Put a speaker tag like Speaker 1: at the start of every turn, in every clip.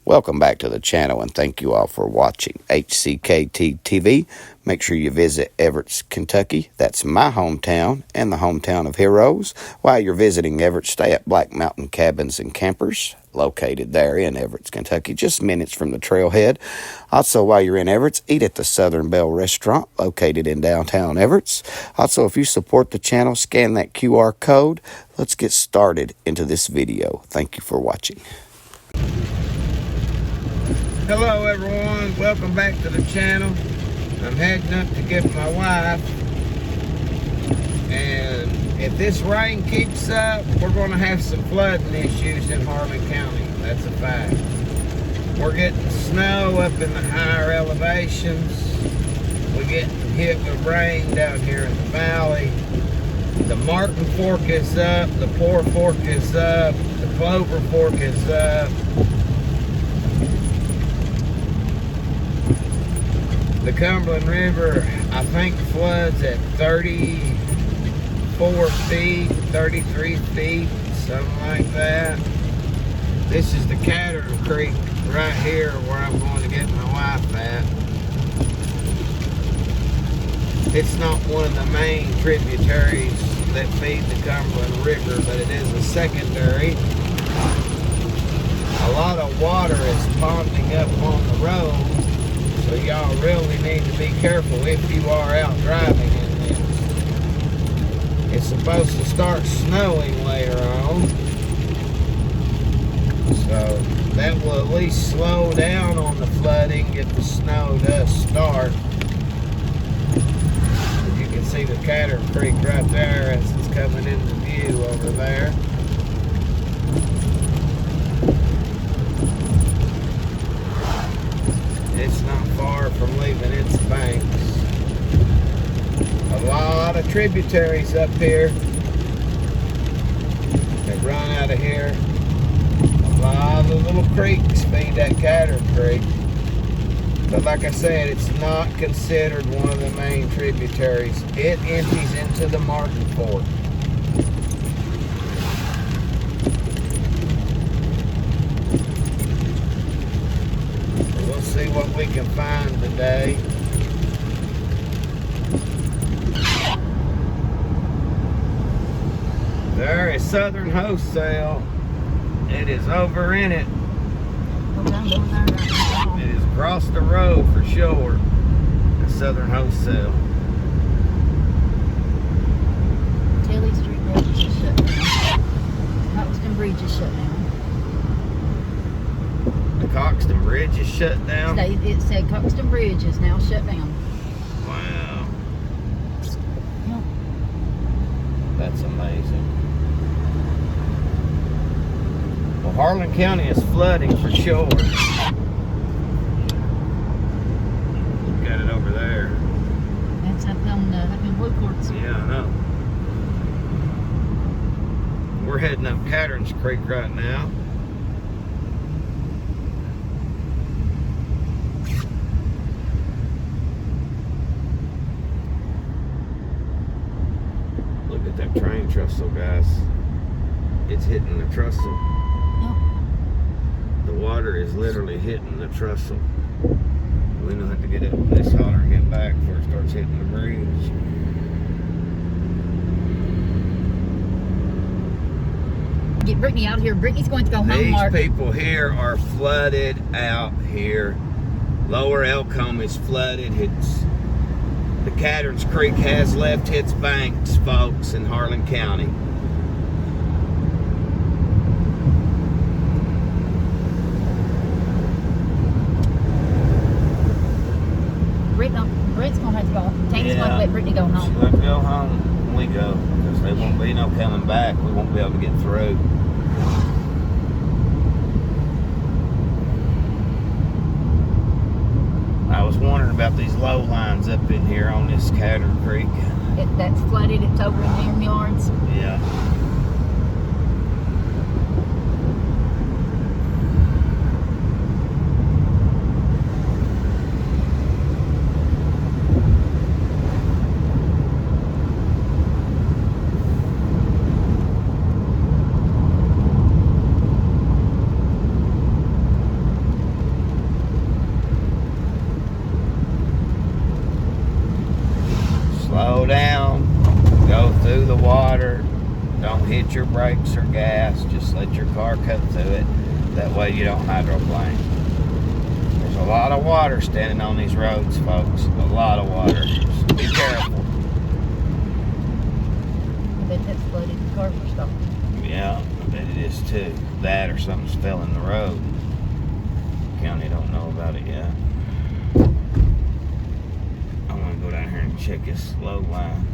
Speaker 1: Welcome back to the channel, and thank you all for watching HCKT TV. Make sure you visit Everett, Kentucky. That's my hometown and the hometown of heroes. While you're visiting Everett, stay at Black Mountain Cabins and Campers, located there in Everett, Kentucky, just minutes from the trailhead. Also, while you're in Everett, eat at the Southern Belle Restaurant, located in downtown Everett. Also, if you support the channel, scan that QR code. Let's get started into this video. Thank you for watching.
Speaker 2: Hello everyone, welcome back to the channel. I'm heading up to get my wife, and if this rain keeps up, we're going to have some flooding issues in Harlan County. That's a fact. We're getting snow up in the higher elevations. We're getting hit with rain down here in the valley. The Martin Fork is up, the Poor Fork is up, the Clover Fork is up. The Cumberland River, I think, floods at 34 feet, 33 feet, something like that. This is the Coxton Creek right here where I'm going to get my wife at. It's not one of the main tributaries that feed the Cumberland River, but it is a secondary. A lot of water is ponding up on the road. So y'all really need to be careful if you are out driving in this. It's supposed to start snowing later on. So that will at least slow down on the flooding if the snow does start. As you can see the Coxton Creek right there as it's coming into view over there. It's not far from leaving its banks. A lot of tributaries up here that run out of here. A lot of little creeks feed that Coxton Creek. But like I said, it's not considered one of the main tributaries. It empties into the Martin Fork. See what we can find today. There is Southern Wholesale. It is over in it. It is across the road for sure. The Southern Wholesale.
Speaker 3: Taylor Street Road is shut down. Coxton Bridge is shut down.
Speaker 2: The Coxton Bridge is shut down?
Speaker 3: It said Coxton Bridge is now shut down.
Speaker 2: Wow.
Speaker 3: Yep.
Speaker 2: That's amazing. Well, Harlan County is flooding for sure. Look at it over there.
Speaker 3: That's up in Blue Courts.
Speaker 2: Yeah, I know. We're heading up Coxton Creek right now. Look at that train trestle, guys. It's hitting the trestle.
Speaker 3: Yep.
Speaker 2: The water is literally hitting the trestle. We don't have to get it this holler and get back before it starts hitting the bridge.
Speaker 3: Get Brittany out of here. Brittany's going to go home, Mark.
Speaker 2: These people here are flooded out here. Lower Elcombe is flooded. The Coxton Creek has left its banks, folks, in Harlan County.
Speaker 3: Britt's going to have to go. Tammy's going to let Brittany go home.
Speaker 2: She'll have to go home when we go, because there won't be no coming back. We won't be able to get through. I was wondering about these low lines up in here on this Coxton Creek.
Speaker 3: That's flooded. It's over in their yards.
Speaker 2: Yeah. that your brakes are gas. Just let your car cut through it. That way you don't hydroplane. There's a lot of water standing on these roads, folks. A lot of water. So be careful.
Speaker 3: I bet that's flooded the car for stopping.
Speaker 2: Yeah, I bet it is too. That or something's fell in the road. County don't know about it yet. I'm gonna go down here and check this slow line.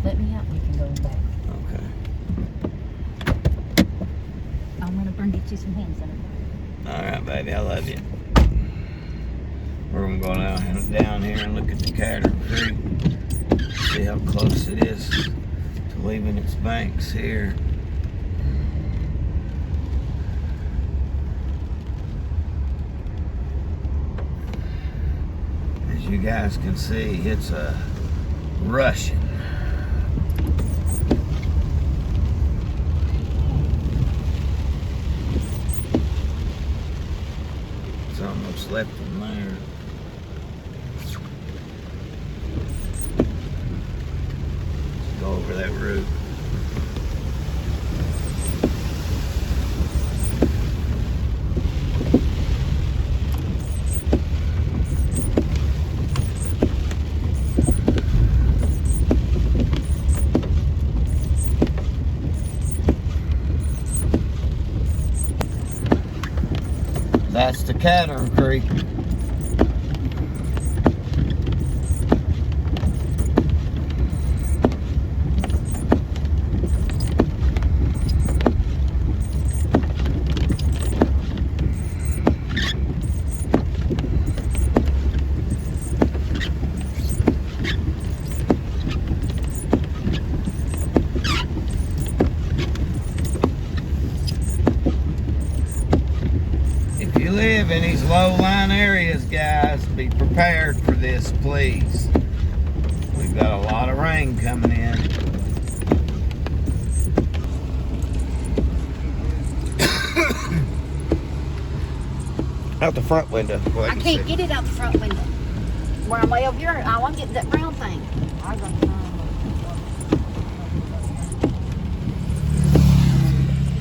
Speaker 3: Let me out, we can go back.
Speaker 2: Okay.
Speaker 3: I'm gonna bring get you some hand sanitizer.
Speaker 2: All right, baby. I love you. We're gonna go down here and look at the Cattle Creek. See how close it is to leaving its banks here. As you guys can see, it's a rushing. It's almost left in there. Let's go over that route. That's the Cattle Creek. If you live in these low-lying areas, guys, be prepared for this, please. We've got a lot of rain coming in. Out the front window.
Speaker 3: I can't get it out the front window. Where I'm way over here, I want to get that brown thing.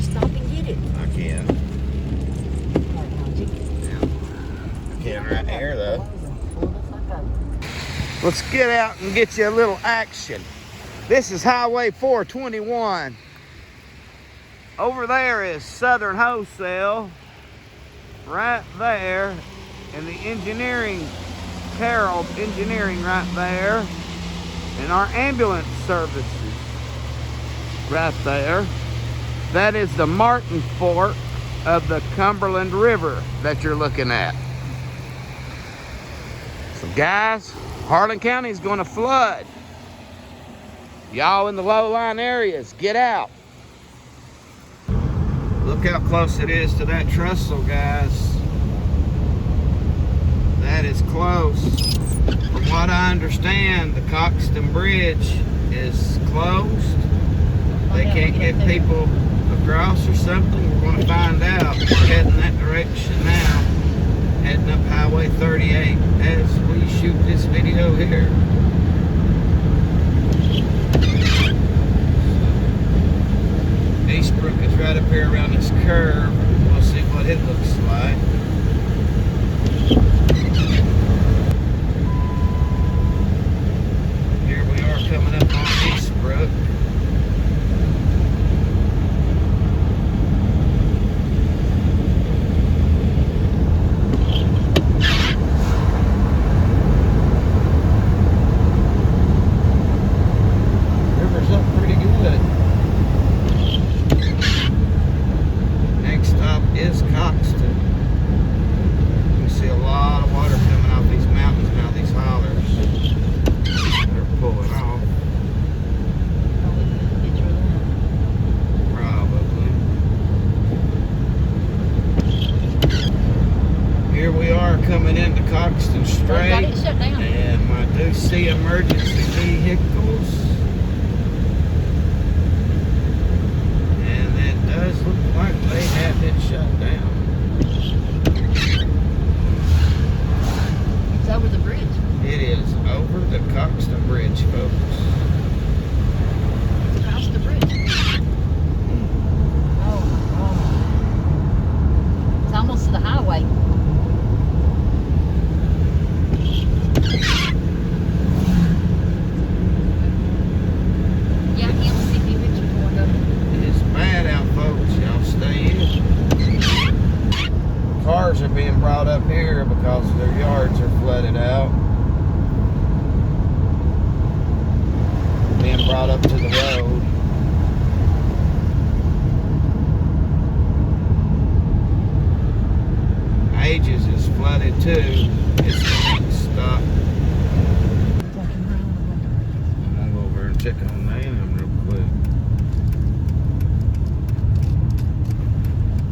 Speaker 3: Stop and get it.
Speaker 2: I can. I can right here, though. Let's get out and get you a little action. This is Highway 421. Over there is Southern Wholesale. Right there. And the engineering, Carroll Engineering right there. And our ambulance services right there. That is the Martin Fork of the Cumberland River that you're looking at. So guys, Harlan County is going to flood. Y'all in the low-lying areas, get out. Look how close it is to that trestle, guys. That is close. From what I understand, the Coxton Bridge is closed. They can't get people across or something. We're going to find out. We're heading that direction now. Heading up Highway 38 as we shoot this video here. Eastbrook is right up here around this curve. We'll see what it looks like. Here we are coming up on Eastbrook. Coxton
Speaker 3: They got
Speaker 2: Strait.
Speaker 3: it shut down.
Speaker 2: And I do see emergency vehicles. And it does look like they have it shut down.
Speaker 3: It's over the bridge.
Speaker 2: It is over the Coxton Bridge, folks.
Speaker 3: It's across the bridge. Oh, it's almost to the highway. Yeah, I can't see the picture going up.
Speaker 2: It's bad out, folks. Y'all stay in. Cars are being brought up here because their yards are flooded out. Being brought up to the road. Ages is flooded too. It's stop. I'm gonna go over and check on them real quick.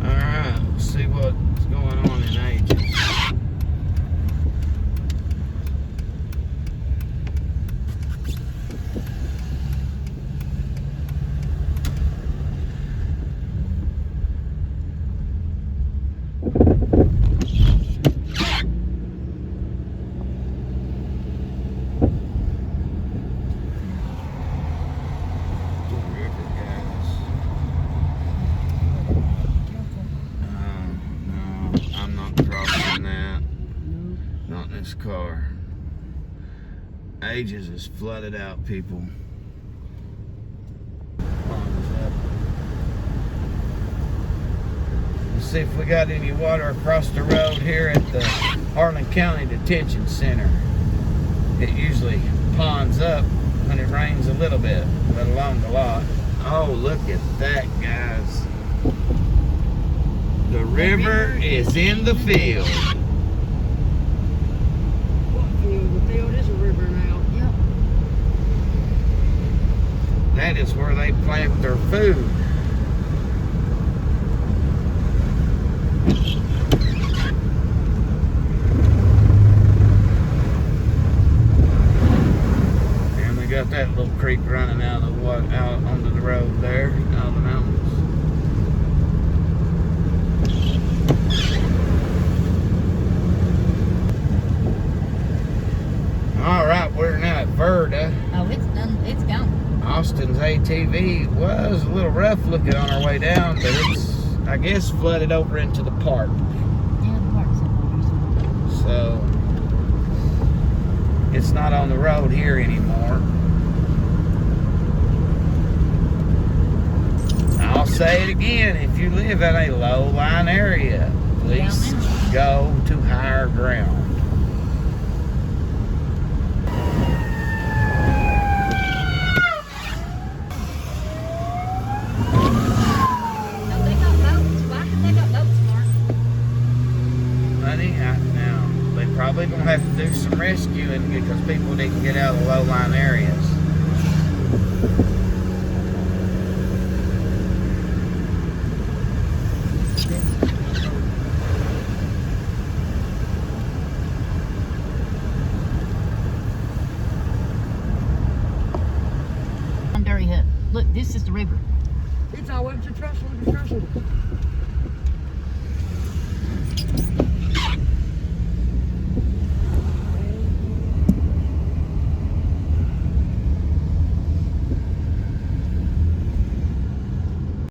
Speaker 2: Alright, let's see what's going on in Ages. Car. Ages is flooded out, people. Let's see if we got any water across the road here at the Harlan County Detention Center. It usually ponds up when it rains a little bit, let alone a lot. Oh, look at that, guys. The river is in the field. That is where they plant their food. And we got that little creek running out onto the road there, out of the mountains. All right, we're now at Verda.
Speaker 3: Oh, it's done. It's gone.
Speaker 2: Austin's ATV was a little rough looking on our way down, but it's, I guess, flooded over into the park.
Speaker 3: Yeah, the park's in water.
Speaker 2: So, it's not on the road here anymore. I'll say it again, if you live in a low-lying area, please go to higher ground. Probably gonna have to do some rescuing because people didn't get out of the low-lying areas.
Speaker 3: Dirty Hut. Look, this is the river.
Speaker 4: It's all up to Trussell.